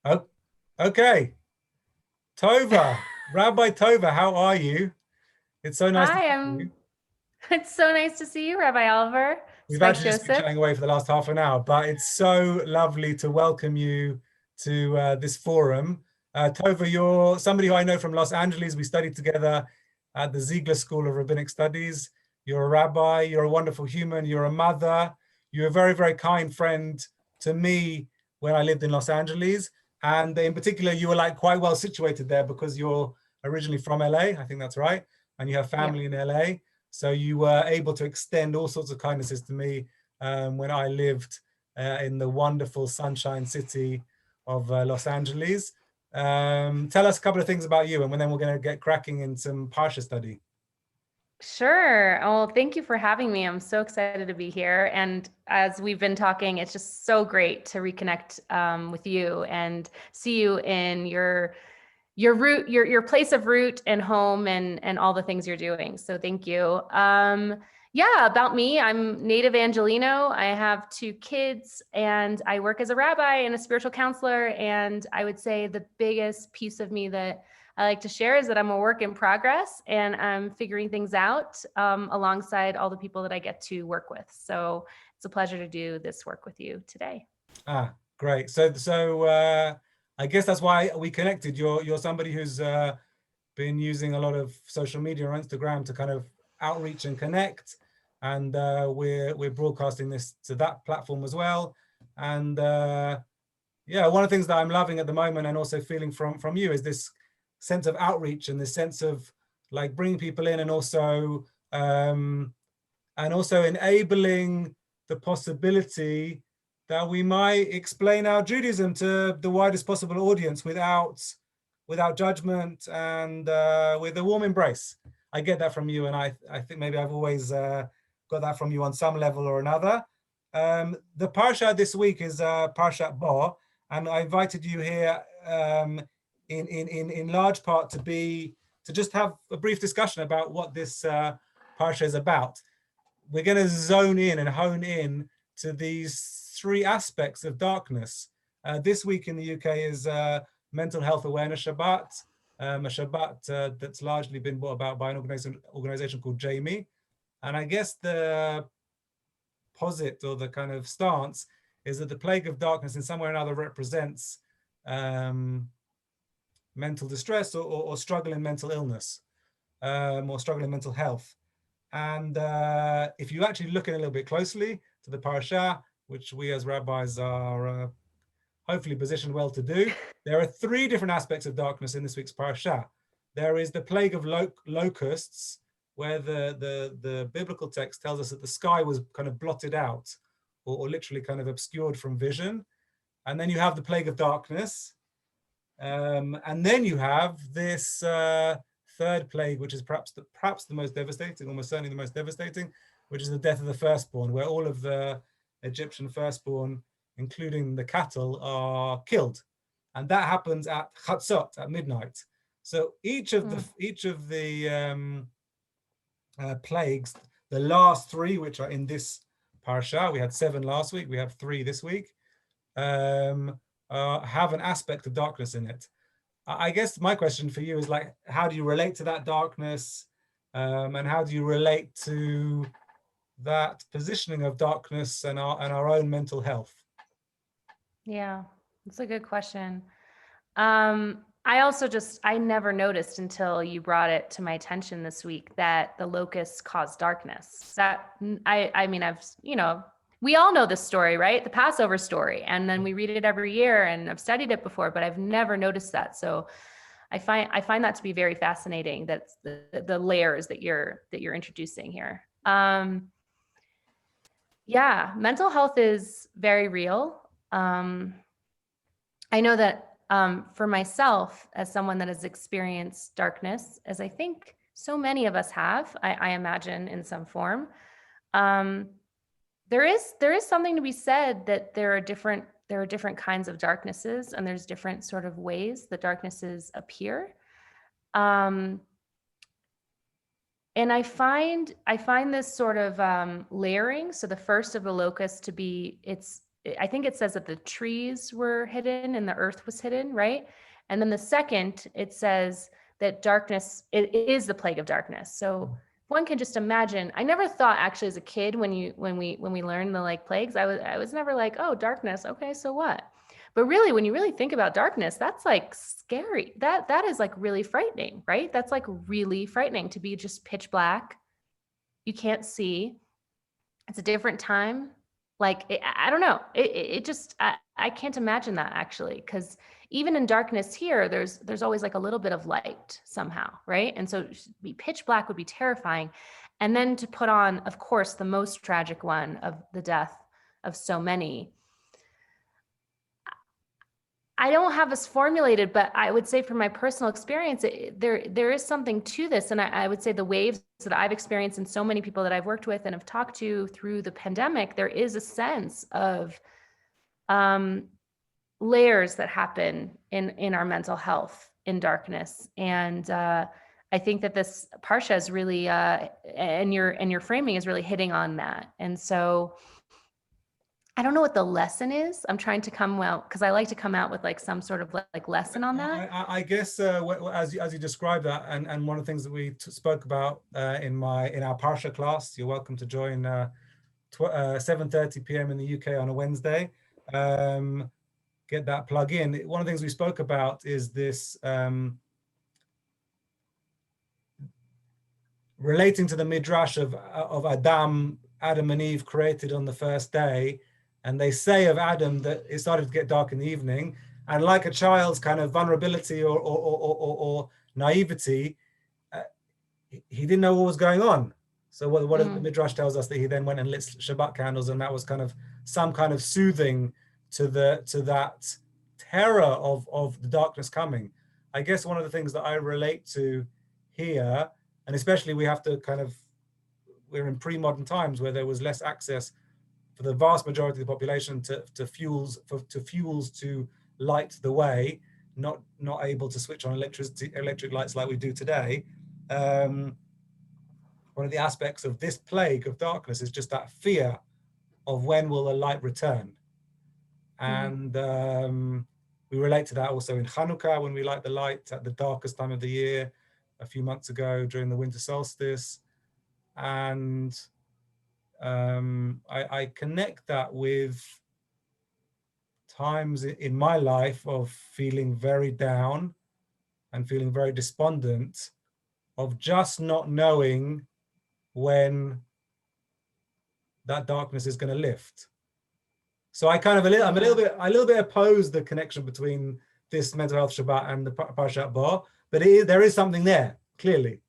Oh, okay. Tova, Rabbi Tova, how are you? It's so nice to Hi, see you. it's so nice to see you, Rabbi Oliver, We've Spike actually just been Joseph. chatting away for the last half an hour, but it's so lovely to welcome you to this forum. Tova, you're somebody who I know from Los Angeles. We studied together at the Ziegler School of Rabbinic Studies. You're a rabbi, you're a wonderful human, you're a mother, you're a very, very kind friend to me when I lived in Los Angeles. And in particular, you were like quite well situated there because you're originally from LA, I think that's right, and you have family Yep. in LA. So you were able to extend all sorts of kindnesses to me when I lived in the wonderful sunshine city of Los Angeles. Tell us a couple of things about you, and then we're going to get cracking in some Parsha study. Sure. Well, thank you for having me. I'm so excited to be here. And as we've been talking, it's just so great to reconnect with you and see you in your root, your place of root and home and all the things you're doing. So thank you. Yeah, about me, I'm native Angelino. I have 2 kids and I work as a rabbi and a spiritual counselor. And I would say the biggest piece of me that I like to share is that I'm a work in progress and I'm figuring things out alongside all the people that I get to work with. So it's a pleasure to do this work with you today. Ah, great. So I guess that's why we connected. You're somebody who's been using a lot of social media or Instagram to kind of outreach and connect, and we're broadcasting this to that platform as well. And yeah, one of the things that I'm loving at the moment and also feeling from you is this sense of outreach and this sense of like bringing people in, and also enabling the possibility that we might explain our Judaism to the widest possible audience without judgment and with a warm embrace. I get that from you, and I think maybe I've always got that from you on some level or another. The Parsha this week is Parshat Bo, and I invited you here in large part to just have a brief discussion about what this Parsha is about. We're going to zone in and hone in to these 3 aspects of darkness. This week in the UK is Mental Health Awareness Shabbat, a Shabbat that's largely been brought about by an organization called Jamie. And I guess the posit or the kind of stance is that the plague of darkness in some way or another represents mental distress or struggle in mental illness, or struggle in mental health. And if you actually look at it a little bit closely to the parasha, which we as rabbis are hopefully positioned well to do, there are 3 different aspects of darkness in this week's parasha. There is the plague of locusts, where the biblical text tells us that the sky was kind of blotted out or literally kind of obscured from vision. And then you have the plague of darkness. And then you have this 3rd plague, which is perhaps the most devastating, almost certainly the most devastating, which is the death of the firstborn, where all of the Egyptian firstborn, including the cattle, are killed. And that happens at Chatzot, at midnight. So each of the plagues, the last 3, which are in this parsha, we had 7 last week, we have 3 this week, have an aspect of darkness in it. I guess my question for you is like, how do you relate to that darkness, and how do you relate to that positioning of darkness and our own mental health? Yeah, that's a good question. I never noticed until you brought it to my attention this week that the locusts cause darkness. I mean, we all know this story, right? The Passover story. And then we read it every year and I've studied it before, but I've never noticed that. So I find that to be very fascinating. That's the layers that you're introducing here. Yeah, mental health is very real. I know that for myself, as someone that has experienced darkness, as I think so many of us have, I imagine in some form, there is something to be said that there are different kinds of darknesses, and there's different sort of ways that darknesses appear. And I find this sort of layering. So the first of the locusts to be, it's I think it says that the trees were hidden and the earth was hidden, right? And then the second, it says that darkness, it is the plague of darkness. So one can just imagine. I never thought actually as a kid when we learned the like plagues, I was never like, oh, darkness, okay, so what? But really, when you really think about darkness, that's like scary. That is like really frightening, right? That's like really frightening to be just pitch black. You can't see. It's a different time. Like, I don't know. It just, I can't imagine that actually, because even in darkness here, there's always like a little bit of light somehow, right? And so be pitch black would be terrifying. And then to put on, of course, the most tragic one of the death of so many. I don't have this formulated, but I would say from my personal experience, there is something to this. And I would say the waves that I've experienced and so many people that I've worked with and have talked to through the pandemic, there is a sense of layers that happen in our mental health in darkness. And I think that this Parsha is really, and your framing is really hitting on that. And so I don't know what the lesson is. I'm trying to come out because I like to come out with like some sort of like lesson on that. I guess as you described that, and one of the things that we spoke about in our Parsha class, you're welcome to join 7:30 p.m. in the UK on a Wednesday. Get that plug in. One of the things we spoke about is this relating to the midrash of Adam and Eve created on the first day. And they say of Adam that it started to get dark in the evening, and like a child's kind of vulnerability or naivety, he didn't know what was going on. So what the Midrash tells us that he then went and lit Shabbat candles, and that was kind of some kind of soothing to that terror of the darkness coming. I guess one of the things that I relate to here, and especially we're in pre-modern times where there was less access for the vast majority of the population to fuels to light the way, not able to switch on electric lights like we do today. One of the aspects of this plague of darkness is just that fear of when will the light return. And we relate to that also in Hanukkah, when we light the light at the darkest time of the year a few months ago during the winter solstice. And I connect that with times in my life of feeling very down and feeling very despondent, of just not knowing when that darkness is going to lift. So I'm a little bit opposed the connection between this Mental Health Shabbat and the Parshat Bo, but there is something there clearly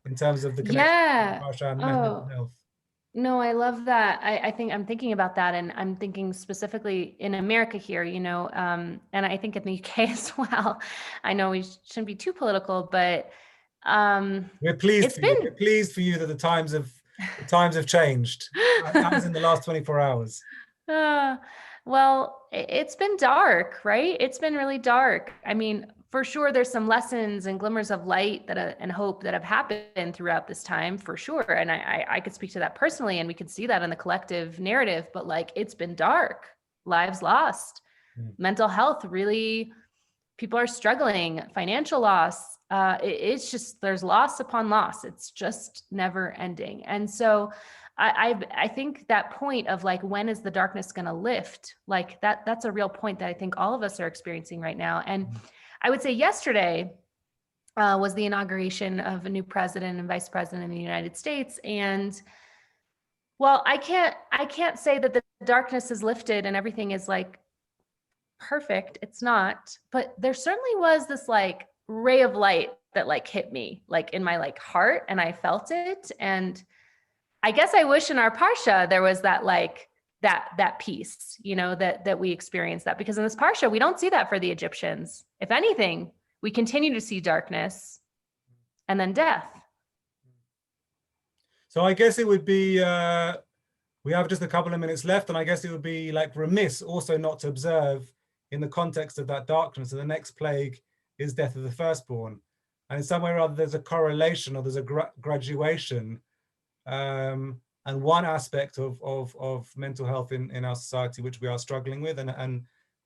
in terms of the connection between Parsha and mental health. No, I love that. I think I'm thinking about that, and I'm thinking specifically in America here, and I think in the UK as well. I know we shouldn't be too political, but we're pleased for you that the times have changed, as in the last 24 hours. Well, it's been dark, right? It's been really dark. I mean, for sure, there's some lessons and glimmers of light and hope that have happened throughout this time, for sure. And I could speak to that personally, and we could see that in the collective narrative. But like, it's been dark, lives lost, mental health, really, people are struggling, financial loss. It's just, there's loss upon loss. It's just never ending. And so I think that point of like, when is the darkness going to lift? Like that's a real point that I think all of us are experiencing right now. And I would say yesterday was the inauguration of a new president and vice president in the United States. And well, I can't say that the darkness is lifted and everything is like perfect. It's not, but there certainly was this like ray of light that like hit me like in my like heart, and I felt it. And I guess I wish in our Parsha there was that like that peace, that we experience that, because in this Parsha, we don't see that for the Egyptians. If anything, we continue to see darkness and then death. So I guess it would be, we have just a couple of minutes left, and I guess it would be like remiss also not to observe in the context of that darkness, that the next plague is death of the firstborn. And in some way or other, there's a correlation, or there's a graduation. And and one aspect of mental health in our society, which we are struggling with, and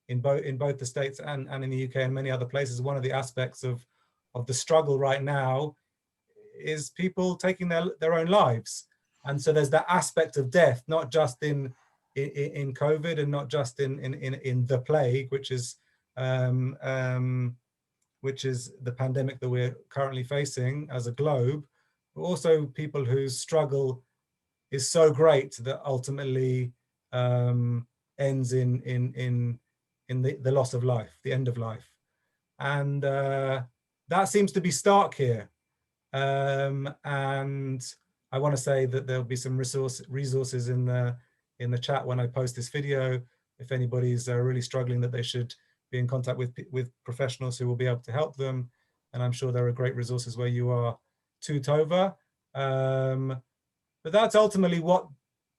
in both the States and in the UK and many other places, one of the aspects of the struggle right now is people taking their own lives. And so there's that aspect of death, not just in COVID and not just in the plague, which is the pandemic that we're currently facing as a globe, but also people whose struggle is so great that ultimately ends in the loss of life, the end of life. And that seems to be stark here. And I want to say that there'll be some resources in the chat when I post this video. If anybody's really struggling, that they should be in contact with professionals who will be able to help them. And I'm sure there are great resources where you are too, Tova. But that's ultimately what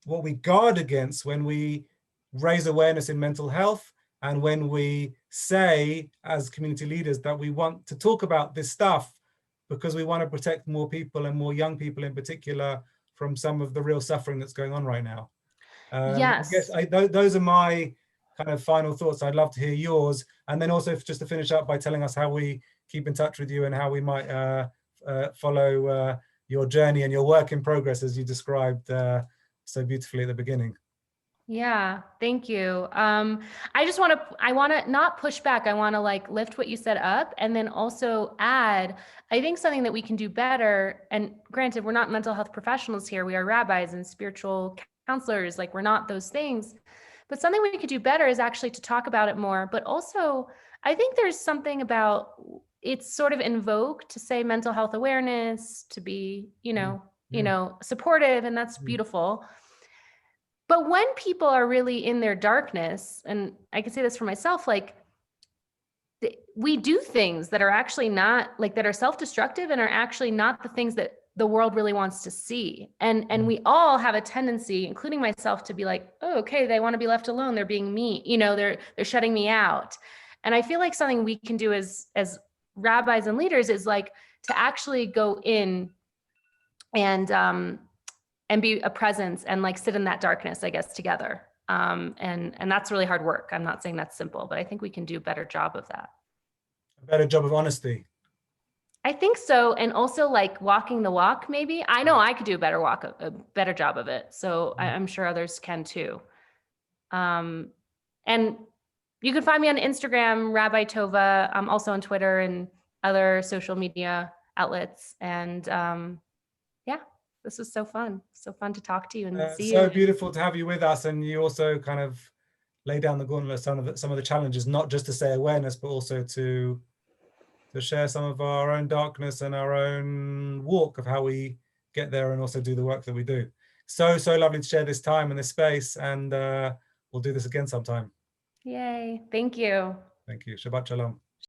we guard against when we raise awareness in mental health, and when we say as community leaders that we want to talk about this stuff because we want to protect more people, and more young people in particular, from some of the real suffering that's going on right now. Yes. I guess those are my kind of final thoughts. I'd love to hear yours. And then also just to finish up by telling us how we keep in touch with you and how we might follow your journey and your work in progress, as you described so beautifully at the beginning. Yeah, thank you. I want to not push back. I want to like lift what you said up, and then also add, I think something that we can do better, and granted, we're not mental health professionals here. We are rabbis and spiritual counselors. Like, we're not those things, but something we could do better is actually to talk about it more. But also, I think there's something about, it's sort of in vogue to say mental health awareness, to be, supportive, and that's beautiful. But when people are really in their darkness, and I can say this for myself, like, we do things that are actually not, like, that are self-destructive and are actually not the things that the world really wants to see. And we all have a tendency, including myself, to be like, oh, okay, they want to be left alone. They're being mean, they're shutting me out. And I feel like something we can do as rabbis and leaders is like to actually go in and be a presence and like sit in that darkness, I guess, together. And that's really hard work. I'm not saying that's simple, but I think we can do a better job of that. A better job of honesty. I think so. And also like walking the walk, maybe. I know I could do a better job of it. So I'm sure others can too. And you can find me on Instagram, Rabbi Tova. I'm also on Twitter and other social media outlets. And yeah, this was so fun. So fun to talk to you and see you. So beautiful to have you with us. And you also kind of lay down the gauntlet, some of the challenges, not just to say awareness, but also to share some of our own darkness and our own walk of how we get there and also do the work that we do. So lovely to share this time and this space, and we'll do this again sometime. Yay. Thank you. Thank you. Shabbat Shalom.